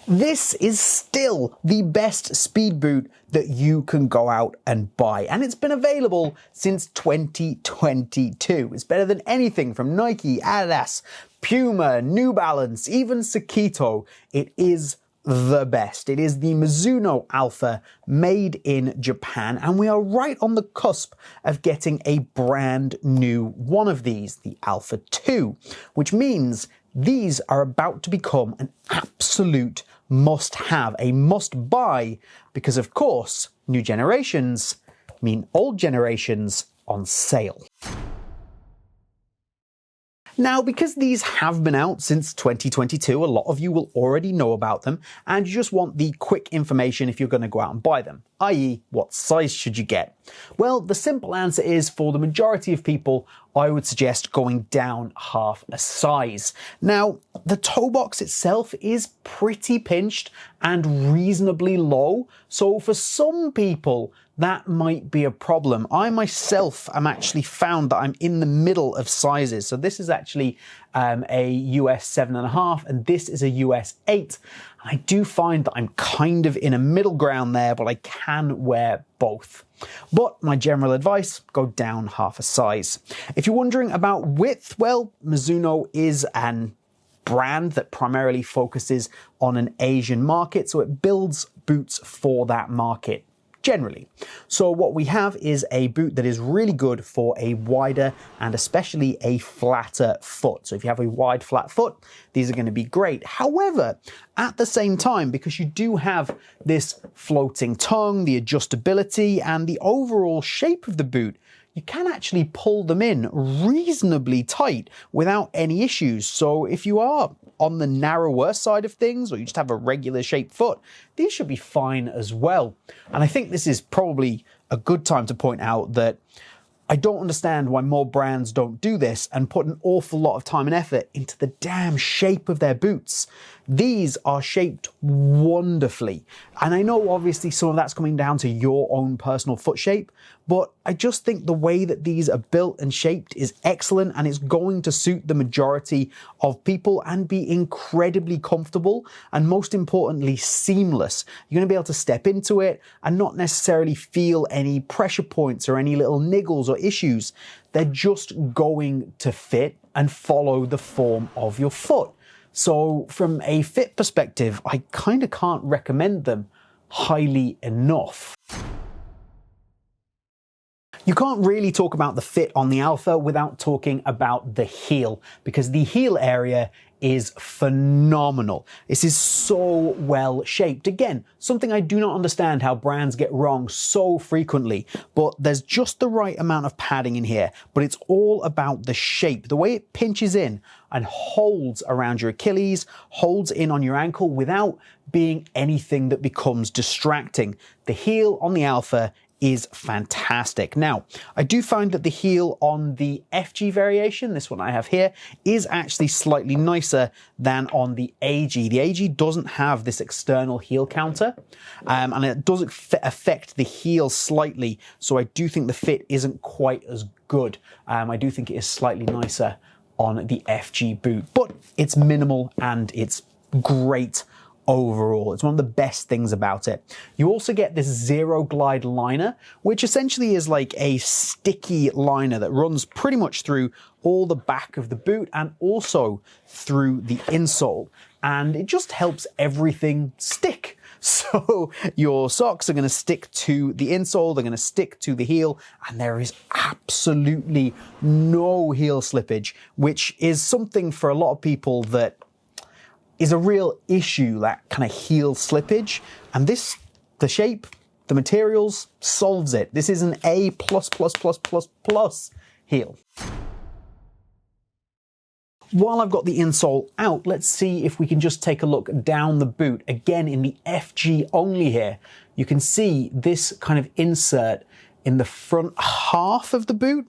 This is still the best speed boot that you can go out and buy, and it's been available since 2022. It's better than anything from Nike, Adidas, Puma, New Balance, even Sakito. It is the best. It is the Mizuno Alpha, made in Japan, and we are right on the cusp of getting a brand new one of these, the Alpha 2, which means these are about to become an absolute must-have, a must-buy, because of course, new generations mean old generations on sale. Now, because these have been out since 2022, a lot of you will already know about them, and you just want the quick information if you're going to go out and buy them, i.e. what size should you get? Well, the simple answer is, for the majority of people, I would suggest going down half a size. Now, the toe box itself is pretty pinched and reasonably low, so for some people, that might be a problem. I myself am actually found that I'm in the middle of sizes. So this is actually a US 7.5 and this is a US 8. I do find that I'm kind of in a middle ground there, but I can wear both. But my general advice, go down half a size. If you're wondering about width, well, Mizuno is an brand that primarily focuses on an Asian market, so it builds boots for that market generally. So what we have is a boot that is really good for a wider and especially a flatter foot. So if you have a wide, flat foot, these are going to be great. However, at the same time, because you do have this floating tongue, the adjustability, and the overall shape of the boot, you can actually pull them in reasonably tight without any issues. So if you are on the narrower side of things, or you just have a regular shaped foot, these should be fine as well. And I think this is probably a good time to point out that I don't understand why more brands don't do this and put an awful lot of time and effort into the damn shape of their boots. These are shaped wonderfully. And I know obviously some of that's coming down to your own personal foot shape, but I just think the way that these are built and shaped is excellent, and it's going to suit the majority of people and be incredibly comfortable and, most importantly, seamless. You're going to be able to step into it and not necessarily feel any pressure points or any little niggles or issues. They're just going to fit and follow the form of your foot. So from a fit perspective, I kind of can't recommend them highly enough. You can't really talk about the fit on the Alpha without talking about the heel, because the heel area is phenomenal. This is so well shaped. Again, something I do not understand how brands get wrong so frequently, but there's just the right amount of padding in here, but it's all about the shape, the way it pinches in and holds around your Achilles, holds in on your ankle without being anything that becomes distracting. The heel on the Alpha is fantastic. Now, I do find that the heel on the FG variation, this one I have here, is actually slightly nicer than on the AG. The AG doesn't have this external heel counter, and it does affect the heel slightly, so I do think the fit isn't quite as good. I do think it is slightly nicer on the FG boot, but it's minimal and it's great overall. It's one of the best things about it. You also get this Zero Glide liner, which essentially is like a sticky liner that runs pretty much through all the back of the boot and also through the insole. And it just helps everything stick. So your socks are going to stick to the insole, they're going to stick to the heel, and there is absolutely no heel slippage, which is something for a lot of people that is a real issue, that kind of heel slippage. And this, the shape, the materials, solves it. This is an A+++++ heel. While I've got the insole out, let's see if we can just take a look down the boot. Again, in the FG only here, you can see this kind of insert in the front half of the boot,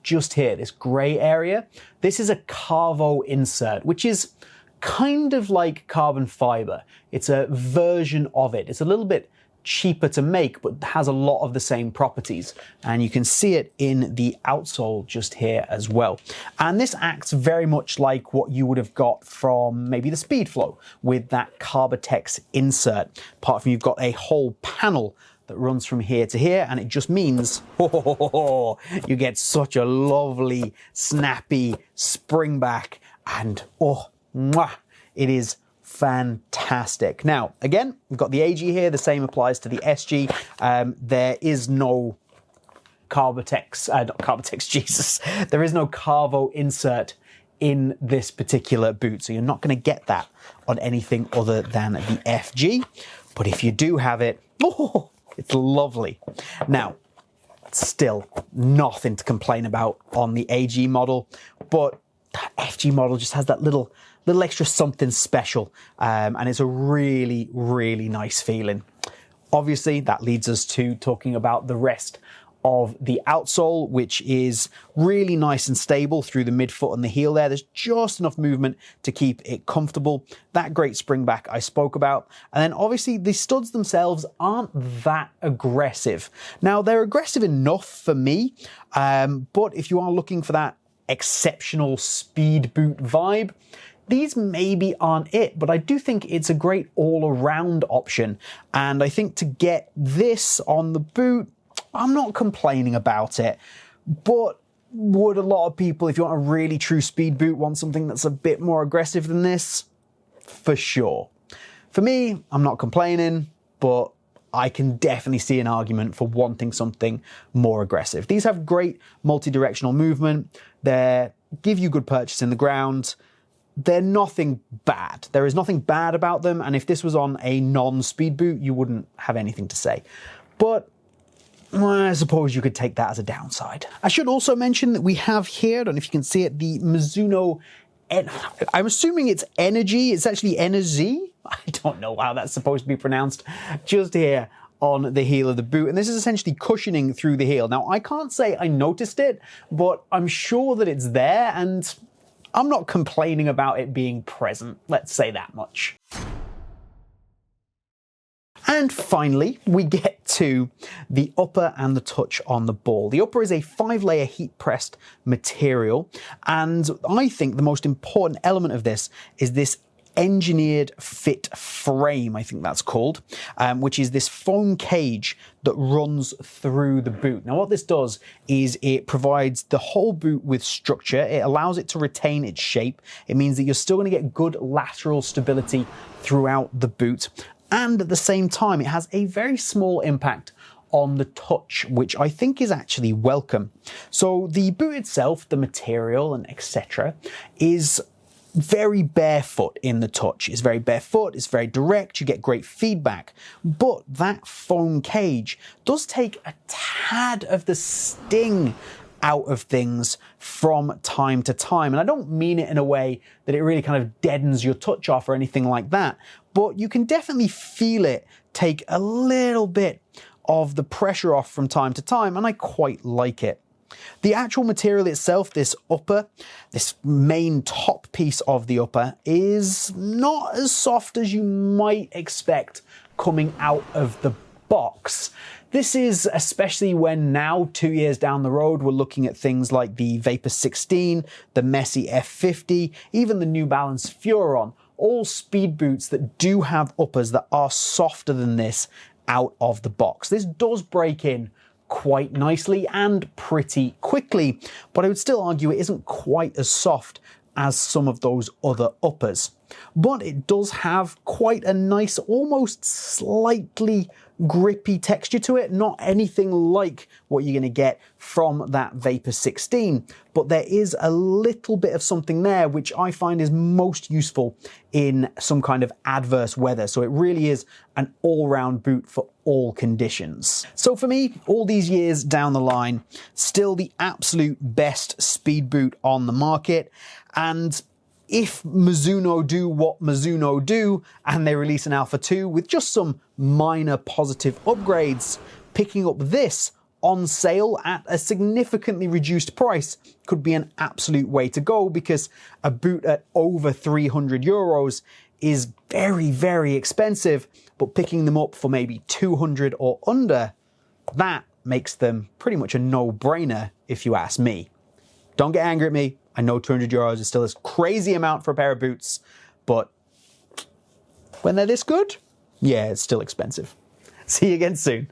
just here, this gray area. This is a Carvo insert, which is kind of like carbon fiber. It's a version of it. It's a little bit cheaper to make, but has a lot of the same properties. And you can see it in the outsole just here as well. And this acts very much like what you would have got from maybe the Speedflow with that Carbotex insert. Apart from you've got a whole panel that runs from here to here, and it just means you get such a lovely, snappy spring back, and it is fantastic. Now, again, we've got the AG here. The same applies to the SG. There is no not Carbotex, Jesus. There is no Carvo insert in this particular boot, so you're not going to get that on anything other than the FG. But if you do have it, it's lovely. Now, still nothing to complain about on the AG model, but that FG model just has that little extra something special, and it's a really, really nice feeling. Obviously, that leads us to talking about the rest of the outsole, which is really nice and stable through the midfoot and the heel there. There's just enough movement to keep it comfortable. That great spring back I spoke about. And then obviously the studs themselves aren't that aggressive. Now, they're aggressive enough for me, but if you are looking for that exceptional speed boot vibe, these maybe aren't it, but I do think it's a great all-around option. And I think to get this on the boot, I'm not complaining about it. But would a lot of people, if you want a really true speed boot, want something that's a bit more aggressive than this? For sure. For me, I'm not complaining, but I can definitely see an argument for wanting something more aggressive. These have great multi-directional movement. They give you good purchase in the ground. They're nothing bad. There is nothing bad about them, and if this was on a non-speed boot, you wouldn't have anything to say. But I suppose you could take that as a downside. I should also mention that we have here, I don't know if you can see it, the Mizuno, I'm assuming it's Energy, it's actually Energy? I don't know how that's supposed to be pronounced, just here on the heel of the boot, and this is essentially cushioning through the heel. Now, I can't say I noticed it, but I'm sure that it's there, and I'm not complaining about it being present, let's say that much. And finally, we get to the upper and the touch on the ball. The upper is a 5-layer heat-pressed material, and I think the most important element of this is this engineered fit frame, I think that's called, which is this foam cage that runs through the boot. Now, what this does is it provides the whole boot with structure. It allows it to retain its shape. It means that you're still going to get good lateral stability throughout the boot. And at the same time, it has a very small impact on the touch, which I think is actually welcome. So the boot itself, the material and etc., is very barefoot in the touch. It's very barefoot, it's very direct, you get great feedback. But that foam cage does take a tad of the sting out of things from time to time. And I don't mean it in a way that it really kind of deadens your touch off or anything like that, but you can definitely feel it take a little bit of the pressure off from time to time, and I quite like it. The actual material itself, this upper, this main top piece of the upper, is not as soft as you might expect coming out of the box. This is especially when now, 2 years down the road, we're looking at things like the Vapor 16, the Messi F50, even the New Balance Furon, all speed boots that do have uppers that are softer than this out of the box. This does break in quite nicely and pretty quickly, but I would still argue it isn't quite as soft as some of those other uppers. But it does have quite a nice, almost slightly grippy texture to it. Not anything like what you're going to get from that Vapor 16, but there is a little bit of something there which I find is most useful in some kind of adverse weather. So it really is an all-round boot for all conditions. So for me, all these years down the line, still the absolute best speed boot on the market. And if Mizuno do what Mizuno do and they release an Alpha 2 with just some minor positive upgrades, picking up this on sale at a significantly reduced price could be an absolute way to go, because a boot at over 300 euros is very, very expensive, but picking them up for maybe 200 or under, that makes them pretty much a no-brainer if you ask me. Don't get angry at me. I know 200 euros is still a crazy amount for a pair of boots, but when they're this good, yeah, it's still expensive. See you again soon.